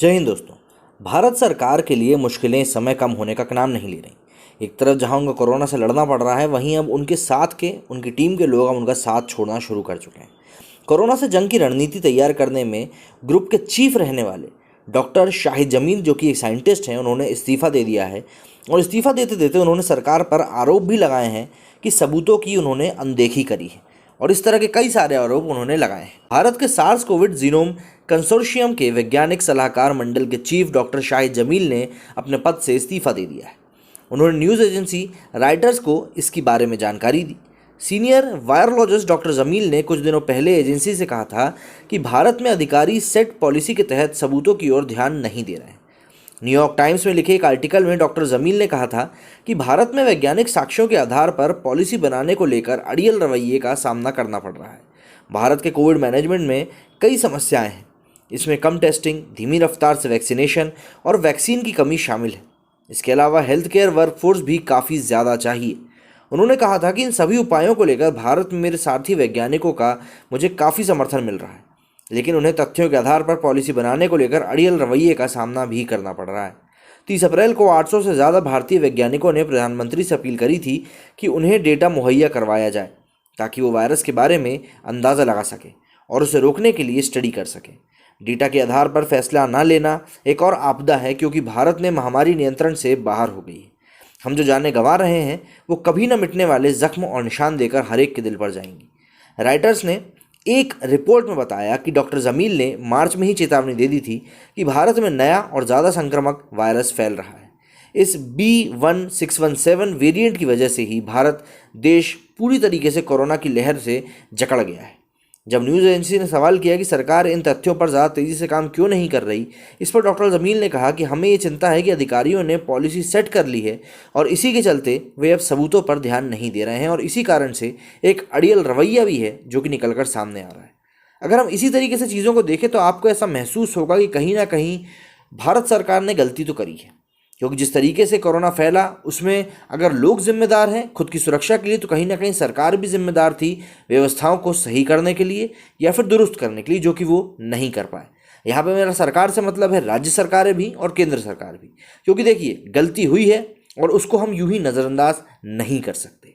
जय हिंद दोस्तों। भारत सरकार के लिए मुश्किलें इस समय कम होने का नाम नहीं ले रही। एक तरफ जहां उनको कोरोना से लड़ना पड़ रहा है, वहीं अब उनके साथ के उनकी टीम के लोग अब उनका साथ छोड़ना शुरू कर चुके हैं। कोरोना से जंग की रणनीति तैयार करने में ग्रुप के चीफ रहने वाले डॉक्टर शाहिद जमील, जो कि एक साइंटिस्ट हैं, उन्होंने इस्तीफा दे दिया है। और इस्तीफा देते देते उन्होंने सरकार पर आरोप भी लगाए हैं कि सबूतों की उन्होंने अनदेखी करी है, और इस तरह के कई सारे आरोप उन्होंने लगाए हैं। भारत के सार्स कोविड जीनोम कंसोर्शियम के वैज्ञानिक सलाहकार मंडल के चीफ डॉक्टर शाहिद जमील ने अपने पद से इस्तीफा दे दिया है। उन्होंने न्यूज़ एजेंसी राइटर्स को इसकी बारे में जानकारी दी। सीनियर वायरोलॉजिस्ट डॉक्टर जमील ने कुछ दिनों पहले एजेंसी से कहा था कि भारत में अधिकारी सेट पॉलिसी के तहत सबूतों की ओर ध्यान नहीं दे रहे हैं। न्यूयॉर्क टाइम्स में लिखे एक आर्टिकल में डॉक्टर जमील ने कहा था कि भारत में वैज्ञानिक साक्ष्यों के आधार पर पॉलिसी बनाने को लेकर अड़ियल रवैये का सामना करना पड़ रहा है। भारत के कोविड मैनेजमेंट में कई समस्याएं हैं। इसमें कम टेस्टिंग, धीमी रफ्तार से वैक्सीनेशन और वैक्सीन की कमी शामिल है। इसके अलावा हेल्थ केयर वर्कफोर्स भी काफ़ी ज़्यादा चाहिए। उन्होंने कहा था कि इन सभी उपायों को लेकर भारत में मेरे साथी वैज्ञानिकों का मुझे काफ़ी समर्थन मिल रहा है, लेकिन उन्हें तथ्यों के आधार पर पॉलिसी बनाने को लेकर अड़ियल रवैये का सामना भी करना पड़ रहा है। 30 अप्रैल को 800 से ज़्यादा भारतीय वैज्ञानिकों ने प्रधानमंत्री से अपील करी थी कि उन्हें डेटा मुहैया करवाया जाए, ताकि वो वायरस के बारे में अंदाज़ा लगा सके और उसे रोकने के लिए स्टडी कर सके। डेटा के आधार पर फैसला न लेना एक और आपदा है, क्योंकि भारत में महामारी नियंत्रण से बाहर हो गई है। हम जो जानें गंवा रहे हैं, वो कभी न मिटने वाले जख्म और निशान देकर हर एक के दिल पर जाएंगी। राइटर्स ने एक रिपोर्ट में बताया कि डॉक्टर जमील ने मार्च में ही चेतावनी दे दी थी कि भारत में नया और ज़्यादा संक्रामक वायरस फैल रहा है। इस B1617 वेरिएंट की वजह से ही भारत देश पूरी तरीके से कोरोना की लहर से जकड़ गया है। जब न्यूज़ एजेंसी ने सवाल किया कि सरकार इन तथ्यों पर ज़्यादा तेज़ी से काम क्यों नहीं कर रही, इस पर डॉक्टर जमील ने कहा कि हमें ये चिंता है कि अधिकारियों ने पॉलिसी सेट कर ली है और इसी के चलते वे अब सबूतों पर ध्यान नहीं दे रहे हैं, और इसी कारण से एक अड़ियल रवैया भी है जो कि निकल कर सामने आ रहा है। अगर हम इसी तरीके से चीज़ों को देखें तो आपको ऐसा महसूस होगा कि कहीं ना कहीं भारत सरकार ने गलती तो करी है, क्योंकि जिस तरीके से कोरोना फैला उसमें अगर लोग जिम्मेदार हैं खुद की सुरक्षा के लिए, तो कहीं ना कहीं सरकार भी जिम्मेदार थी व्यवस्थाओं को सही करने के लिए या फिर दुरुस्त करने के लिए, जो कि वो नहीं कर पाए। यहाँ पे मेरा सरकार से मतलब है राज्य सरकारें भी और केंद्र सरकार भी, क्योंकि देखिए गलती हुई है और उसको हम यूं ही नज़रअंदाज नहीं कर सकते।